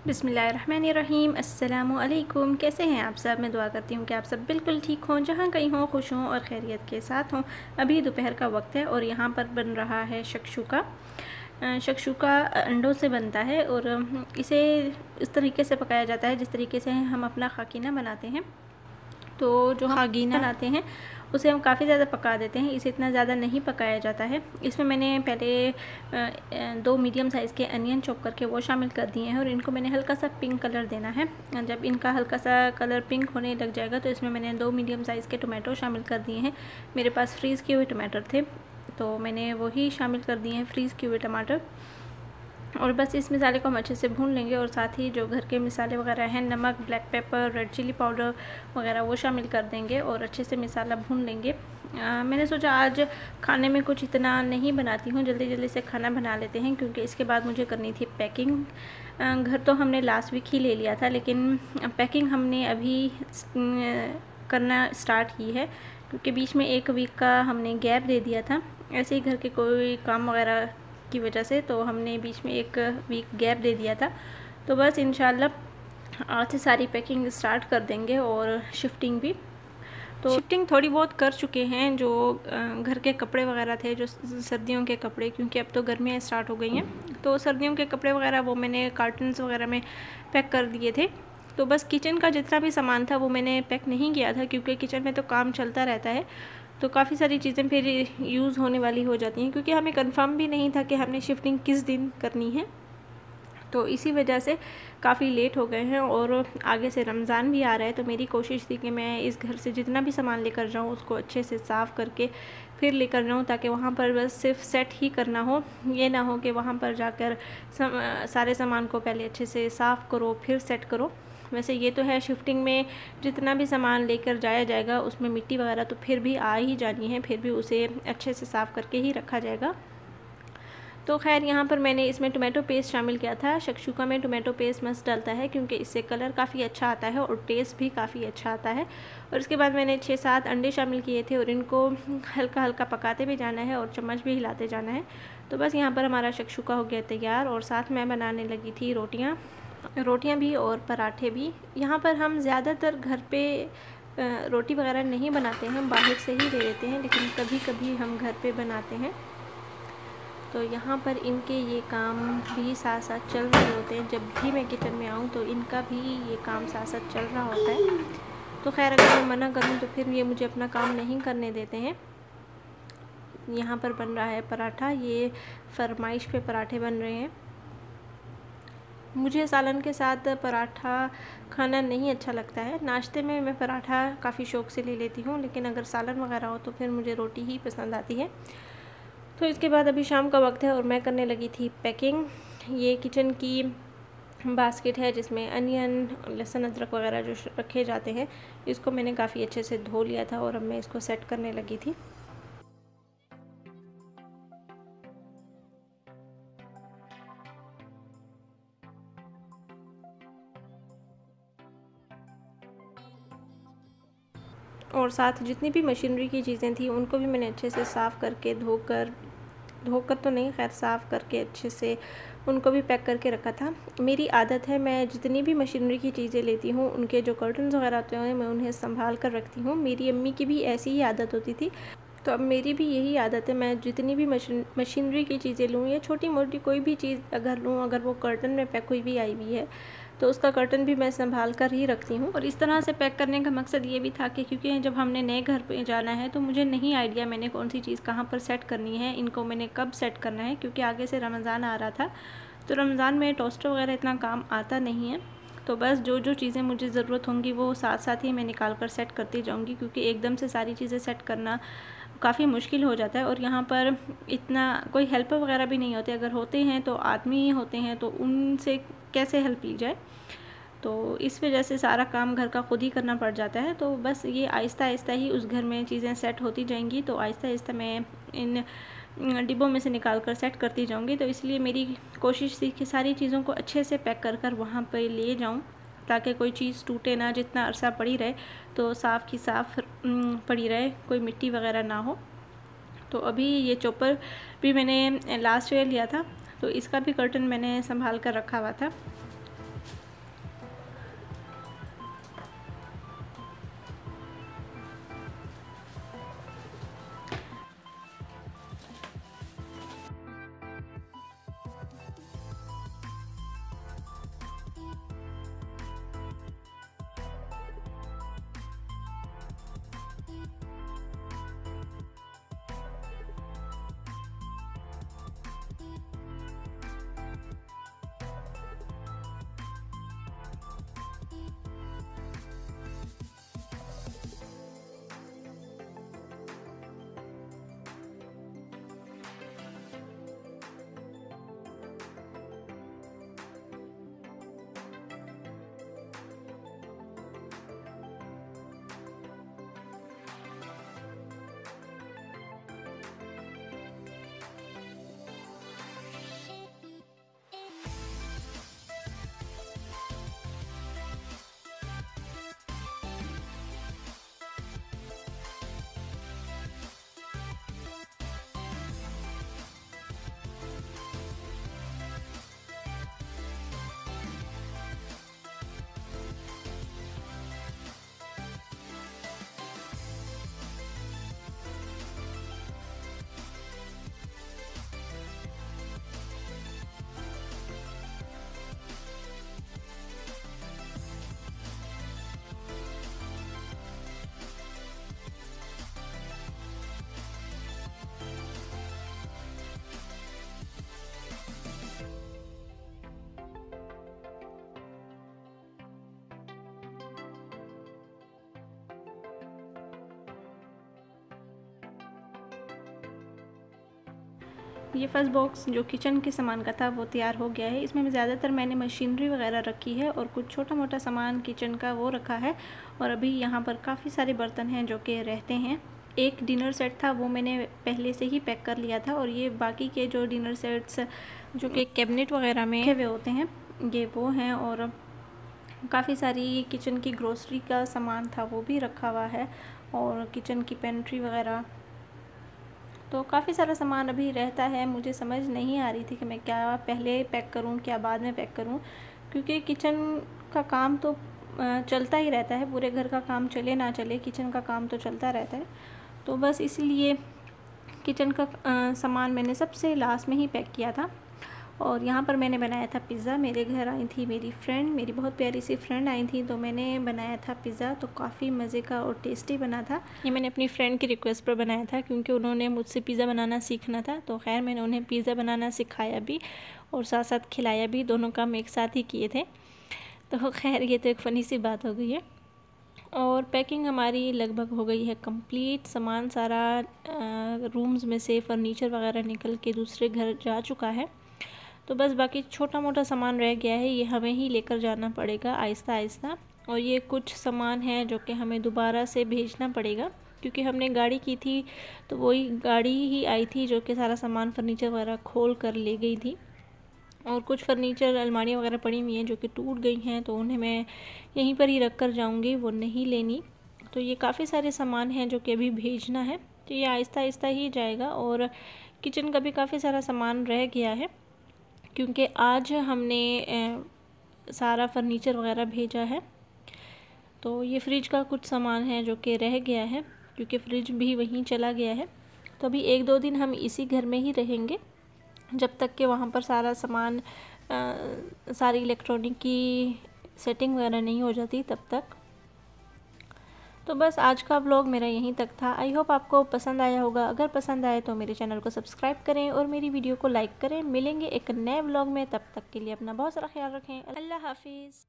बिस्मिल्लाहिर्रहमानिर्रहीम। अस्सलामुअलैकुम। कैसे हैं आप सब? मैं दुआ करती हूँ कि आप सब बिल्कुल ठीक हों, जहाँ कहीं हों, खुश हों और खैरियत के साथ हों। अभी दोपहर का वक्त है और यहाँ पर बन रहा है शकशुका। शकशुका अंडों से बनता है और इसे इस तरीके से पकाया जाता है जिस तरीके से हम अपना खाकीना बनाते हैं। तो जो हम खाकीना बनाते हैं उसे हम काफ़ी ज़्यादा पका देते हैं, इसे इतना ज़्यादा नहीं पकाया जाता है। इसमें मैंने पहले 2 मीडियम साइज़ के अनियन चॉप करके वो शामिल कर दिए हैं और इनको मैंने हल्का सा पिंक कलर देना है। जब इनका हल्का सा कलर पिंक होने लग जाएगा तो इसमें मैंने 2 मीडियम साइज़ के टोमेटो शामिल कर दिए हैं। मेरे पास फ्रीज़ किए हुए टमाटर थे तो मैंने वही शामिल कर दिए हैं, फ्रीज़ किए हुए टमाटर। और बस इस मसाले को हम अच्छे से भून लेंगे और साथ ही जो घर के मसाले वगैरह हैं, नमक, black pepper, red chilli powder वगैरह वो शामिल कर देंगे और अच्छे से मसाला भून लेंगे। मैंने सोचा आज खाने में कुछ इतना नहीं बनाती हूँ, जल्दी जल्दी से खाना बना लेते हैं क्योंकि इसके बाद मुझे करनी थी पैकिंग। घर तो हमने लास्ट वीक ही ले लिया था लेकिन पैकिंग हमने अभी करना स्टार्ट की है क्योंकि बीच में 1 वीक का हमने गैप दे दिया था ऐसे ही घर के कोई काम वगैरह की वजह से, तो हमने बीच में 1 वीक गैप दे दिया था। तो बस इंशाल्लाह आज से सारी पैकिंग स्टार्ट कर देंगे और शिफ्टिंग भी। तो शिफ्टिंग थोड़ी बहुत कर चुके हैं, जो घर के कपड़े वगैरह थे, जो सर्दियों के कपड़े, क्योंकि अब तो गर्मियाँ स्टार्ट हो गई हैं तो सर्दियों के कपड़े वगैरह वो मैंने कार्टन्स वगैरह में पैक कर दिए थे। तो बस किचन का जितना भी सामान था वो मैंने पैक नहीं किया था क्योंकि किचन में तो काम चलता रहता है, तो काफ़ी सारी चीज़ें फिर यूज़ होने वाली हो जाती हैं क्योंकि हमें कंफर्म भी नहीं था कि हमने शिफ्टिंग किस दिन करनी है। तो इसी वजह से काफ़ी लेट हो गए हैं और आगे से रमज़ान भी आ रहा है, तो मेरी कोशिश थी कि मैं इस घर से जितना भी सामान लेकर जाऊँ उसको अच्छे से साफ़ करके फिर लेकर जाऊँ ताकि वहाँ पर बस सिर्फ सेट ही करना हो। ये ना हो कि वहाँ पर जाकर सारे सामान को पहले अच्छे से साफ़ करो फिर सेट करो। वैसे ये तो है, शिफ्टिंग में जितना भी सामान लेकर जाया जाएगा उसमें मिट्टी वगैरह तो फिर भी आ ही जानी है, फिर भी उसे अच्छे से साफ़ करके ही रखा जाएगा। तो खैर यहाँ पर मैंने इसमें टोमेटो पेस्ट शामिल किया था। शकशुका में टोमेटो पेस्ट मस्त डलता है क्योंकि इससे कलर काफ़ी अच्छा आता है और टेस्ट भी काफ़ी अच्छा आता है। और इसके बाद मैंने 6-7 अंडे शामिल किए थे और इनको हल्का हल्का पकाते भी जाना है और चम्मच भी हिलाते जाना है। तो बस यहाँ पर हमारा शकशुका हो गया तैयार और साथ मैं बनाने लगी थी रोटियाँ भी और पराठे भी। यहाँ पर हम ज़्यादातर घर पे रोटी वगैरह नहीं बनाते हैं, बाहर से ही ले लेते हैं, लेकिन कभी कभी हम घर पे बनाते हैं। तो यहाँ पर इनके ये काम भी साथ साथ चल रहे होते हैं। जब भी मैं किचन में आऊँ तो इनका भी ये काम साथ साथ चल रहा होता है। तो खैर अगर मैं मना करूँ तो फिर ये मुझे अपना काम नहीं करने देते हैं। यहाँ पर बन रहा है पराठा, ये फरमाइश पे पराठे बन रहे हैं। मुझे सालन के साथ पराठा खाना नहीं अच्छा लगता है। नाश्ते में मैं पराठा काफ़ी शौक़ से ले लेती हूँ, लेकिन अगर सालन वगैरह हो तो फिर मुझे रोटी ही पसंद आती है। तो इसके बाद अभी शाम का वक्त है और मैं करने लगी थी पैकिंग। ये किचन की बास्केट है जिसमें अनियन, लहसुन, अदरक वगैरह जो रखे जाते हैं, इसको मैंने काफ़ी अच्छे से धो लिया था और अब मैं इसको सेट करने लगी थी। और साथ जितनी भी मशीनरी की चीज़ें थी उनको भी मैंने अच्छे से साफ़ करके धोकर तो नहीं, खैर साफ़ करके अच्छे से उनको भी पैक करके रखा था। मेरी आदत है, मैं जितनी भी मशीनरी की चीज़ें लेती हूँ उनके जो कर्टन्स वगैरह होते हैं मैं उन्हें संभाल कर रखती हूँ। मेरी अम्मी की भी ऐसी ही आदत होती थी, तो अब मेरी भी यही आदत है। मैं जितनी भी मशीनरी की चीज़ें लूँ या छोटी मोटी कोई भी चीज़ अगर लूँ, अगर वो कर्टन में पैक हुई भी आई हुई है तो उसका कर्टन भी मैं संभाल कर ही रखती हूँ। और इस तरह से पैक करने का मकसद ये भी था कि क्योंकि जब हमने नए घर पे जाना है तो मुझे नहीं आइडिया मैंने कौन सी चीज़ कहाँ पर सेट करनी है, इनको मैंने कब सेट करना है, क्योंकि आगे से रमज़ान आ रहा था तो रमज़ान में टोस्टर वगैरह इतना काम आता नहीं है। तो बस जो जो चीज़ें मुझे ज़रूरत होंगी वो साथ साथ ही मैं निकाल कर सेट करती जाऊँगी, क्योंकि एकदम से सारी चीज़ें सेट करना काफ़ी मुश्किल हो जाता है। और यहाँ पर इतना कोई हेल्पर वगैरह भी नहीं होते, अगर होते हैं तो आदमी होते हैं, तो उनसे कैसे हेल्प ली जाए। तो इस वजह से सारा काम घर का ख़ुद ही करना पड़ जाता है। तो बस ये आहिस्ता आहिस्ता ही उस घर में चीज़ें सेट होती जाएंगी, तो आहिस्ता आहिस्ता मैं इन डिब्बों में से निकाल कर सेट करती जाऊंगी। तो इसलिए मेरी कोशिश थी कि सारी चीज़ों को अच्छे से पैक कर कर वहाँ पर ले जाऊँ ताकि कोई चीज़ टूटे ना, जितना अरसा पड़ी रहे तो साफ़ की साफ़ पड़ी रहे, कोई मिट्टी वगैरह ना हो। तो अभी ये चॉपर भी मैंने लास्ट ईयर लिया था, तो इसका भी कर्टन मैंने संभाल कर रखा हुआ था। ये फर्स्ट बॉक्स जो किचन के सामान का था वो तैयार हो गया है। इसमें ज़्यादातर मैंने मशीनरी वगैरह रखी है और कुछ छोटा मोटा सामान किचन का वो रखा है। और अभी यहाँ पर काफ़ी सारे बर्तन हैं जो कि रहते हैं। एक डिनर सेट था वो मैंने पहले से ही पैक कर लिया था, और ये बाकी के जो डिनर सेट्स जो कि कैबिनेट वगैरह में रखे हुए होते हैं ये वो हैं। और काफ़ी सारी किचन की ग्रोसरी का सामान था वो भी रखा हुआ है, और किचन की पेंट्री वगैरह। तो काफ़ी सारा सामान अभी रहता है। मुझे समझ नहीं आ रही थी कि मैं क्या पहले पैक करूं क्या बाद में पैक करूं, क्योंकि किचन का काम तो चलता ही रहता है। पूरे घर का काम चले ना चले, किचन का काम तो चलता रहता है। तो बस इसलिए किचन का सामान मैंने सबसे लास्ट में ही पैक किया था। और यहाँ पर मैंने बनाया था पिज़्ज़ा। मेरे घर आई थी मेरी फ्रेंड, मेरी बहुत प्यारी सी फ्रेंड आई थी, तो मैंने बनाया था पिज़्ज़ा। तो काफ़ी मज़े का और टेस्टी बना था। ये मैंने अपनी फ्रेंड की रिक्वेस्ट पर बनाया था, क्योंकि उन्होंने मुझसे पिज़्ज़ा बनाना सीखना था। तो खैर मैंने उन्हें पिज़्ज़ा बनाना सिखाया भी और साथ साथ खिलाया भी, दोनों काम एक साथ ही किए थे। तो खैर ये तो एक फ़नी सी बात हो गई है। और पैकिंग हमारी लगभग हो गई है कंप्लीट। सामान सारा रूम्स में से फर्नीचर वगैरह निकल के दूसरे घर जा चुका है। तो बस बाकी छोटा मोटा सामान रह गया है, ये हमें ही लेकर जाना पड़ेगा आहिस्ता आहिस्ता। और ये कुछ सामान है जो कि हमें दोबारा से भेजना पड़ेगा, क्योंकि हमने गाड़ी की थी तो वही गाड़ी ही आई थी जो कि सारा सामान फर्नीचर वगैरह खोल कर ले गई थी। और कुछ फर्नीचर अलमारियाँ वगैरह पड़ी हुई हैं जो कि टूट गई हैं, तो उन्हें मैं यहीं पर ही रख कर जाऊँगी, वो नहीं लेनी। तो ये काफ़ी सारे सामान हैं जो कि अभी भेजना है, तो ये आहिस्ता आहिस्ता ही जाएगा। और किचन का भी काफ़ी सारा सामान रह गया है, क्योंकि आज हमने सारा फर्नीचर वगैरह भेजा है। तो ये फ्रिज का कुछ सामान है जो कि रह गया है, क्योंकि फ्रिज भी वहीं चला गया है। तो अभी 1-2 दिन हम इसी घर में ही रहेंगे, जब तक कि वहाँ पर सारा सामान सारी इलेक्ट्रॉनिक की सेटिंग वगैरह नहीं हो जाती तब तक। तो बस आज का व्लॉग मेरा यहीं तक था। आई होप आपको पसंद आया होगा। अगर पसंद आए तो मेरे चैनल को सब्सक्राइब करें और मेरी वीडियो को लाइक करें। मिलेंगे एक नए व्लॉग में, तब तक के लिए अपना बहुत सारा ख्याल रखें। अल्लाह हाफिज़।